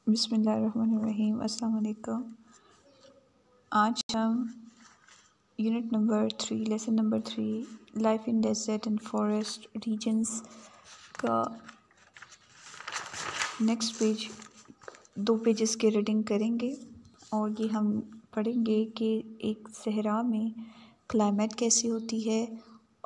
बिस्मिल्लाहिर्रहमानिर्रहीम। अस्सलाम वालेकुम। आज हम unit number 3 lesson number 3 life in desert and forest regions का नेक्स्ट पेज 2 पेजेस की रीडिंग करेंगे और ये हम पढ़ेंगे कि एक सहरा में क्लाइमेट कैसी होती है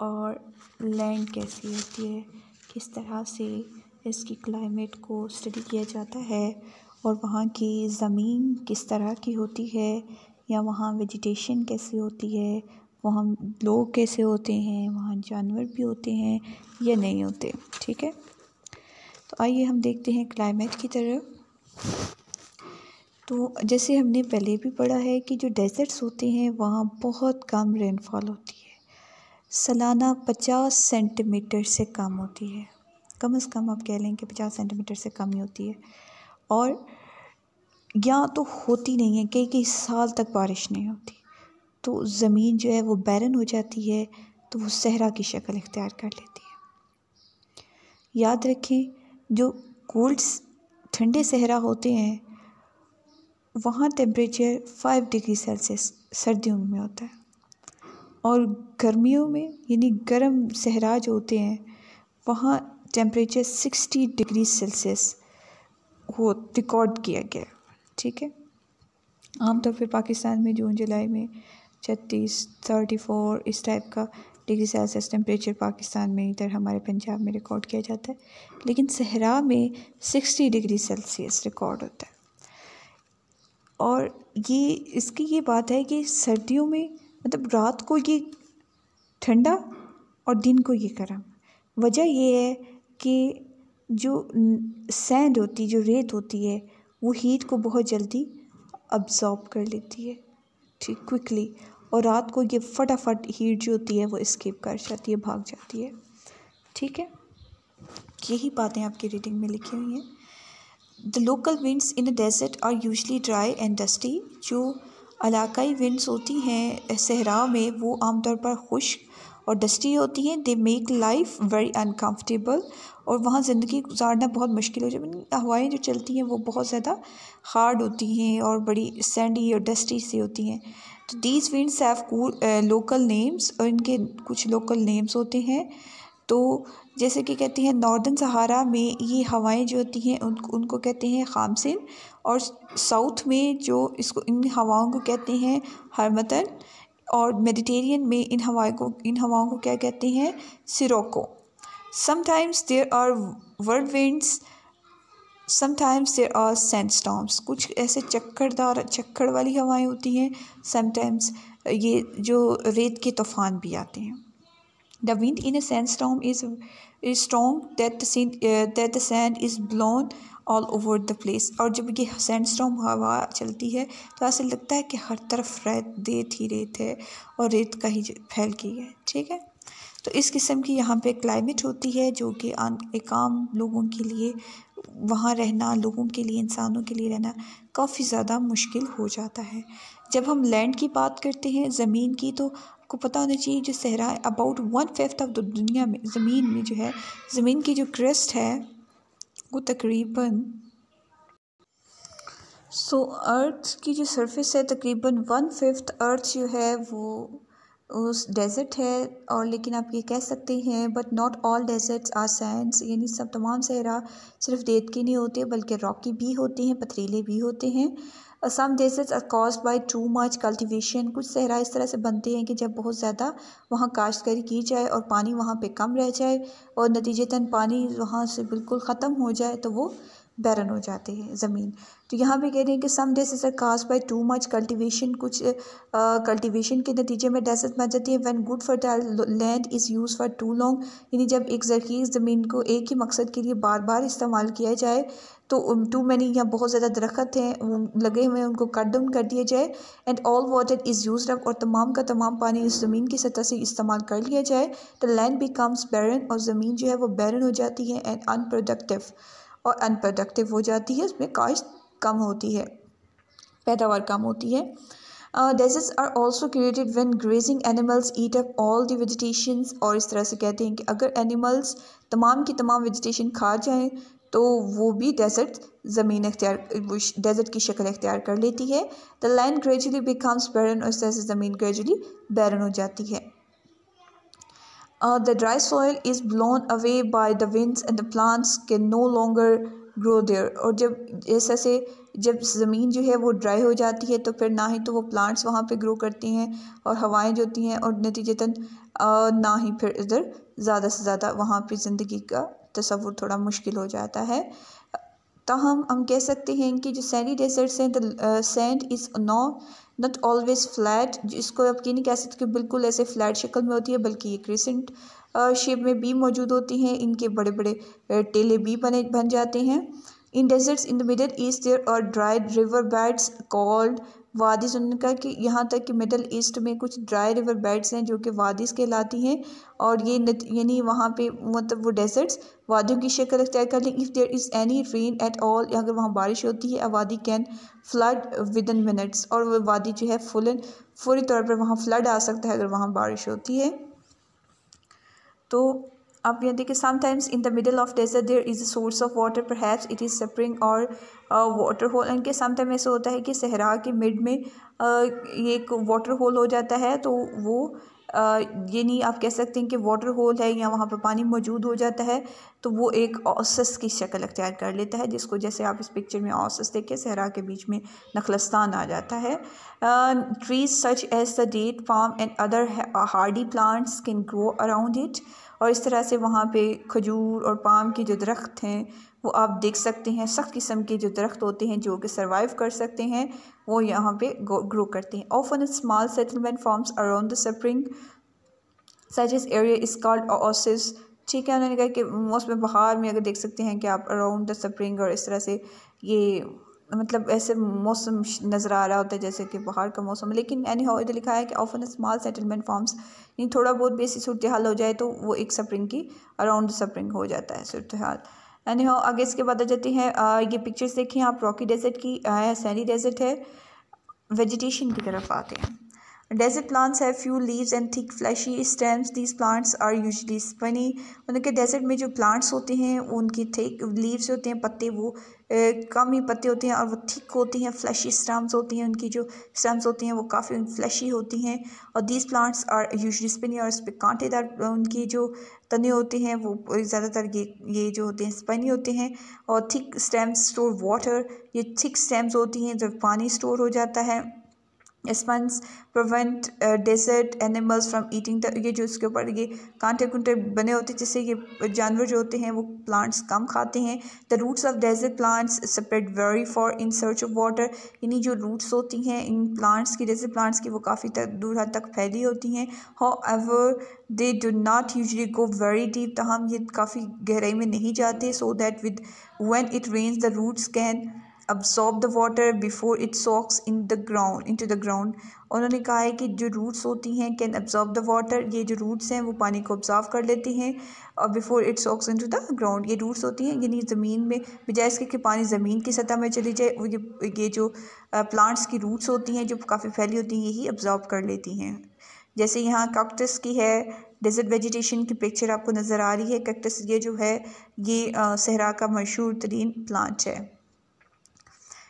और लैंड कैसी होती है, किस तरह से इसकी क्लाइमेट को स्टडी किया जाता है और वहाँ की ज़मीन किस तरह की होती है या वहाँ वेजिटेशन कैसी होती है, वहाँ लोग कैसे होते हैं, वहाँ जानवर भी होते हैं या नहीं होते। ठीक है, तो आइए हम देखते हैं क्लाइमेट की तरफ। तो जैसे हमने पहले भी पढ़ा है कि जो डेजर्ट्स होते हैं वहाँ बहुत कम रेनफॉल होती है, सालाना 50 सेंटीमीटर से कम होती है। कम से कम आप कह लें कि 50 सेंटीमीटर से कम ही होती है और या तो होती नहीं है, कई कई साल तक बारिश नहीं होती, तो ज़मीन जो है वो बैरन हो जाती है, तो वो सहरा की शक्ल इख्तियार कर लेती है। याद रखें, जो कोल्ड ठंडे सहरा होते हैं वहाँ टेम्परेचर 5 डिग्री सेल्सियस सर्दियों में होता है और गर्मियों में यानी गर्म सहरा जो होते हैं वहाँ टेम्परेचर 60 डिग्री सेल्सियस वो रिकॉर्ड किया गया। ठीक है, आमतौर पे पाकिस्तान में जून जुलाई में 36, 34 इस टाइप का डिग्री सेल्सियस टेम्परेचर पाकिस्तान में, इधर हमारे पंजाब में रिकॉर्ड किया जाता है, लेकिन सहरा में 60 डिग्री सेल्सियस रिकॉर्ड होता है। और ये इसकी ये बात है कि सर्दियों में मतलब रात को ये ठंडा और दिन को ये गर्म। वजह ये है कि जो सैंड होती, जो रेत होती है, वो हीट को बहुत जल्दी अब्ज़ॉर्ब कर लेती है, ठीक, क्विकली, और रात को ये फटाफट हीट जो होती है वो एस्केप कर जाती है, भाग जाती है। ठीक है, यही बातें आपकी रीडिंग में लिखी हुई हैं। The local winds in a desert are usually dry and dusty. जो इलाकाई विंड्स होती हैं सहरा में वो आमतौर पर खुश्क और डस्टी होती हैं। They make life very uncomfortable, और वहाँ ज़िंदगी गुजारना बहुत मुश्किल हो जाए। हवाएं जो चलती हैं वो बहुत ज़्यादा हार्ड होती हैं और बड़ी सैंडी और डस्टी सी होती हैं। तो these winds have local names, और इनके कुछ लोकल नेम्स होते हैं। तो जैसे कि कहते हैं नॉर्दर्न सहारा में ये हवाएं जो होती हैं उनको कहते हैं खामसिन, और साउथ में जो इसको इन हवाओं को कहते हैं हरमतन, और मेडिटेरियन में इन हवाओं को क्या कहते हैं, sirocco. Sometimes there are whirlwinds, sometimes there are sandstorms. कुछ ऐसे चक्कड़ वाली हवाएं होती हैं, समटाइम्स ये जो रेत के तूफान भी आते हैं। The wind in a sandstorm is strong that the sand is blown all over the place। और जब ये सैंडस्टॉर्म हवा चलती है तो ऐसे लगता है कि हर तरफ रेत ही रेत है और रेत का ही फैल गई है। ठीक है, तो इस किस्म की यहाँ पे क्लाइमेट होती है जो कि एक आम लोगों के लिए वहाँ रहना, लोगों के लिए, इंसानों के लिए रहना काफ़ी ज़्यादा मुश्किल हो जाता है। जब हम लैंड की बात करते हैं, ज़मीन की, तो आपको पता होना चाहिए जो सहरा है अबाउट 1/5 ऑफ द दुनिया में ज़मीन में जो है, ज़मीन की जो क्रस्ट है वो तकरीबन अर्थ की जो सरफेस है तकरीबन 1/5 अर्थ जो है वो उस डेज़र्ट है। और लेकिन आप ये कह सकते हैं but not all deserts are sands, यानी सब तमाम सहरा सिर्फ रेत के नहीं होते बल्कि रॉकी भी होते हैं, पथरीले भी होते हैं। Some deserts are caused by too much cultivation. कुछ सहरा इस तरह से बनते हैं कि जब बहुत ज़्यादा वहाँ काश्तकारी की जाए और पानी वहाँ पे कम रह जाए और नतीजतन पानी वहाँ से बिल्कुल ख़त्म हो जाए तो वो बैरन हो जाते हैं ज़मीन। तो यहाँ पे कह रहे हैं कि some deserts are caused by too much cultivation. कुछ कल्टीवेशन के नतीजे में डेजर्ट बन जाती है। When good fertile land is use for too long, यानी जब एक ज़रख़ीज़ ज़मीन को एक ही मकसद के लिए बार बार इस्तेमाल किया जाए तो टू मैनी या बहुत ज़्यादा दरख्त हैं लगे हुए हैं उनको कट डाउन कर दिया जाए। And all water is use up, और तमाम का तमाम पानी उस ज़मीन की सतह से इस्तेमाल कर लिया जाए तो लैंड बिकम्स बैरन, और ज़मीन जो है वो बैरन हो जाती है एंड अनप्रोडक्टिव हो जाती है। उसमें काश्त कम होती है, पैदावार कम होती है। Deserts are also created when grazing animals eat up all the vegetations. और इस तरह से कहते हैं कि अगर एनिमल्स तमाम की तमाम वेजिटेशन खा जाएं तो वो भी डेजर्ट डेजर्ट की शक्ल इख्तियार कर लेती है। द लैंड ग्रेजुअली बिकम्स बैरन, और इस तरह से ज़मीन ग्रेजुअली बैरन हो जाती है। The dry soil is blown away by the winds and the plants can no longer grow there। और जब ज़मीन जो है वो ड्राई हो जाती है तो फिर ना ही तो वो प्लांट्स वहाँ पे ग्रो करती हैं और हवाएं जो होती हैं, और नतीजतन ना ही फिर इधर ज़्यादा से ज़्यादा वहाँ पे ज़िंदगी का तसव्वुर थोड़ा मुश्किल हो जाता है। ताहम हम कह सकते हैं कि जो सैंडी डेजर्ट्स हैं, the sand is not always flat, जिसको आप ये नहीं कह सकते कि बिल्कुल ऐसे फ्लैट शक्ल में होती है, बल्कि ये क्रिसेंट शेप में भी मौजूद होती हैं। इनके बड़े बड़े टेले भी बन जाते हैं। In deserts in the Middle East there are dried river beds called wadis. उन्होंने कहा कि यहाँ तक कि मिडल ईस्ट में कुछ ड्राई रिवर बेड्स हैं जो कि वादिस कहलाती हैं, और ये यानी वहाँ पे मतलब वो डेजर्ट्स वादियों की शक्ल इख्तियार कर लें। If there is any rain at all, अगर वहाँ बारिश होती है, अ वादी can flood within minutes, और वो वादी जो है फौरी तौर पर वहाँ फ्लड आ सकता है अगर वहाँ बारिश होती है। तो आप यहाँ देखिए, sometimes in the middle of desert there is a source of water, perhaps it is spring और वाटर होल। इनके समटाइम ऐसा होता है कि सहरा के मिड में ये एक वाटर होल हो जाता है, तो वो ये नहीं आप कह सकते हैं कि वाटर होल है या वहाँ पर पानी मौजूद हो जाता है, तो वो एक औसस की शक्ल इख्तियार कर लेता है, जिसको जैसे आप इस पिक्चर में औसस देखें, सहरा के बीच में नखलस्तान आ जाता है। Trees such as the date palm and other hardy plants can grow around it, और इस तरह से वहाँ पे खजूर और पाम के जो दरख्त हैं वो आप देख सकते हैं। सख्त किस्म के जो दरख्त होते हैं जो कि सर्वाइव कर सकते हैं, वो यहाँ पे ग्रो करते हैं। Often small settlement forms around the spring such as area is called oasis. ठीक है, उन्होंने कहा कि मौसम बहार में अगर देख सकते हैं कि आप अराउंड द स्प्रिंग, और इस तरह से ये मतलब ऐसे मौसम नज़र आ रहा होता है जैसे कि बाहर का मौसम। लेकिन एनी हाउ इधर लिखा है कि ऑफन स्मॉल सेटलमेंट फॉर्म्स, यानी थोड़ा बहुत बेसिक सूरत हाल हो जाए तो वो एक स्प्रिंग की अराउंड स्प्रिंग हो जाता है सूरत हाल। एनी हाउ आगे इसके बाद आ जाती हैं, ये पिक्चर्स देखें आप, रॉकी डेजर्ट की सैंडी डेजर्ट है। वेजिटेशन की तरफ आते हैं। Desert plants have few leaves and thick fleshy stems. These plants are usually spiny। मतलब कि डेजर्ट में जो प्लांट्स होते हैं उनकी थिक लीव्स होते हैं, पत्ते वो कम ही पत्ते होते हैं और वो थिक होती हैं। फ्लैशी स्टेम्स होती हैं, उनकी जो स्टेम्स होती हैं वो काफ़ी फ्लैशी होती हैं। और these plants are usually spiny, और इस पर कांटेदार उनकी जो तने होते हैं वो ज़्यादातर ये जो होते हैं स्पाइनी होते हैं। और थिक स्टेम्स स्टोर वाटर, ये थिक स्टेम्स होती हैं जब पानी स्टोर हो जाता है। Spines prevent desert animals from eating the, ये जो इसके ऊपर ये कांटे कुंटे बने होते हैं जिससे ये जानवर जो होते हैं वो प्लांट्स कम खाते हैं। The roots of desert plants spread very far in search of water, यानी जो रूट्स होती हैं इन प्लांट्स की, डेजर्ट प्लांट्स की, वो काफ़ी दूर हद तक फैली होती हैं। However they do not usually go very deep, ताहम ये काफ़ी गहराई में नहीं जाते। So that with when it rains the roots can absorb the water before it soaks into the ground। उन्होंने कहा है कि जो रूट्स होती हैं कैन absorb the water, ये जो रूट्स हैं वो पानी को absorb कर लेती हैं और before it soaks into the ground, ये रूट्स होती हैं यानी ज़मीन में, बजाय इसके कि पानी ज़मीन की सतह में चली जाए, ये जो प्लांट्स की रूट्स होती हैं जो काफ़ी फैली होती हैं यही absorb कर लेती हैं। जैसे यहाँ कैक्टस की है डेजर्ट वेजिटेशन की पिक्चर आपको नज़र आ रही है। कैक्टस ये जो है ये सहरा का मशहूर तरीन प्लांट है।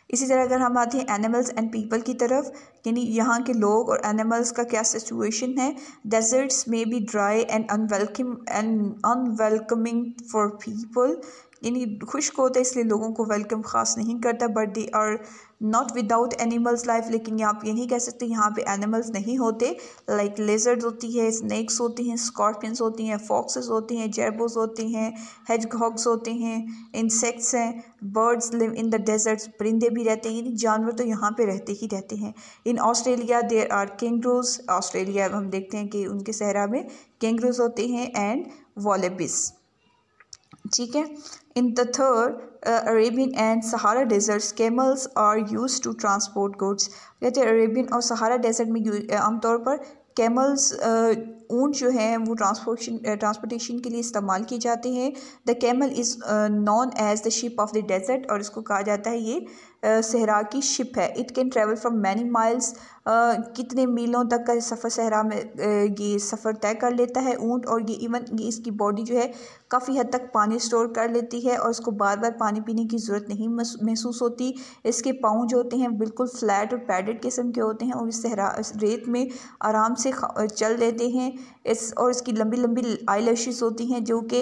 इसी तरह अगर हम आते हैं एनिमल्स एंड पीपल की तरफ, यानी यहाँ के लोग और एनिमल्स का क्या सिचुएशन है। डेजर्ट्स में be dry and unwelcoming for people, यानी खुश्क होता है इसलिए लोगों को वेलकम ख़ास नहीं करता। But they are not without animals life, लेकिन आप ये नहीं कह सकते यहाँ पे एनिमल्स नहीं होते। लाइक लेजर्ड होती है, स्नैक्स होती हैं, स्कॉर्पियंस होती हैं, फॉक्सेस होती हैं, जेरबोस होती हैं, हेजहॉग्स होते हैं, इंसेक्ट्स हैं, birds live in the deserts, परिंदे भी रहते हैं, यानी जानवर तो यहाँ पे रहते ही रहते हैं। In Australia there are kangaroos, Australia हम देखते हैं कि उनके सहरा में कैंगरूज होते हैं एंड वॉलेबिस। ठीक है। In the third Arabian and Sahara deserts camels are used to transport goods. कहते हैं अरेबियन और सहारा डेजर्ट में आमतौर पर कैमल्स ऊँट जो हैं वो ट्रांसपोर्टेशन के लिए इस्तेमाल किए जाते हैं। The camel is known as the ship of the desert, और इसको कहा जाता है ये सहरा की शिप है। It can travel from many miles, कितने मीलों तक का सफ़र सहरा में ये सफ़र तय कर लेता है ऊँट। और ये इवन इसकी बॉडी जो है काफ़ी हद तक पानी स्टोर कर लेती है और उसको बार बार पानी पीने की ज़रूरत नहीं महसूस होती। इसके पाँव जो होते हैं बिल्कुल फ्लैट और पैडेड किस्म के होते हैं और इस सहरा रेत में आराम से चल लेते हैं। और इसकी लंबी लंबी आई लैशेस होती हैं जो कि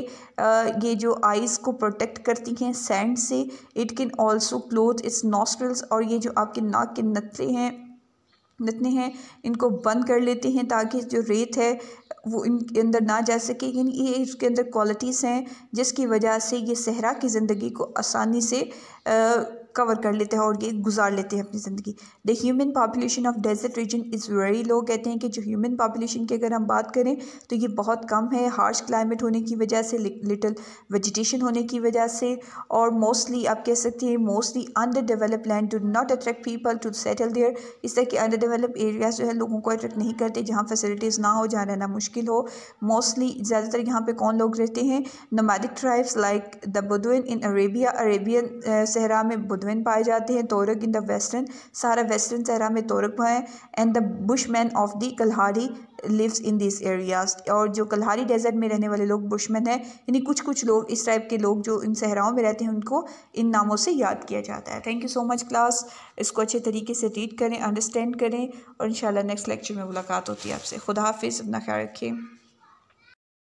ये जो आइज़ को प्रोटेक्ट करती हैं सैंड से। It can also cloth it's nostrils, और ये जो आपके नाक के नथने हैं इनको बंद कर लेते हैं ताकि जो रेत है वो इनके अंदर ना जा सके। यानी ये इसके अंदर क्वालिटीज़ हैं जिसकी वजह से ये सहरा की ज़िंदगी को आसानी से कवर कर लेते हैं और ये गुजार लेते हैं अपनी ज़िंदगी। The human population of desert region is very low, कहते हैं कि जो ह्यूमन पॉपुलेशन की अगर हम बात करें तो ये बहुत कम है, हार्श क्लाइमेट होने की वजह से, लिटिल वेजिटेशन होने की वजह से, और मोस्टली आप कह सकते हैं mostly under develop land do not attract people to settle there. इस तरह के अंडर डेवलप एरियाज जो है लोगों को अट्रैक्ट नहीं करते, जहाँ फैसिलिटीज़ ना हो, जहाँ रहना मुश्किल हो। मोस्टली ज़्यादातर यहाँ पे कौन लोग रहते हैं? Nomadic tribes like the Bedouin in Arabia, Arabian Sahara में बुदविन पाए जाते हैं। Tuareg in the western Sahara western Sahara में तोरक है। And the Bushman of the Kalahari lives in this areas, और जो कलहारी डेजर्ट में रहने वाले लोग बुशमैन हैं, यानी कुछ लोग इस टाइप के लोग जो इन सहराओं में रहते हैं उनको इन नामों से याद किया जाता है। Thank you so much class, इसको अच्छे तरीके से रीड करें, अंडरस्टैंड करें, और इंशाल्लाह नेक्स्ट लेक्चर में मुलाकात होती है आपसे। खुदा हाफिज़, अपना ख्याल रखिए।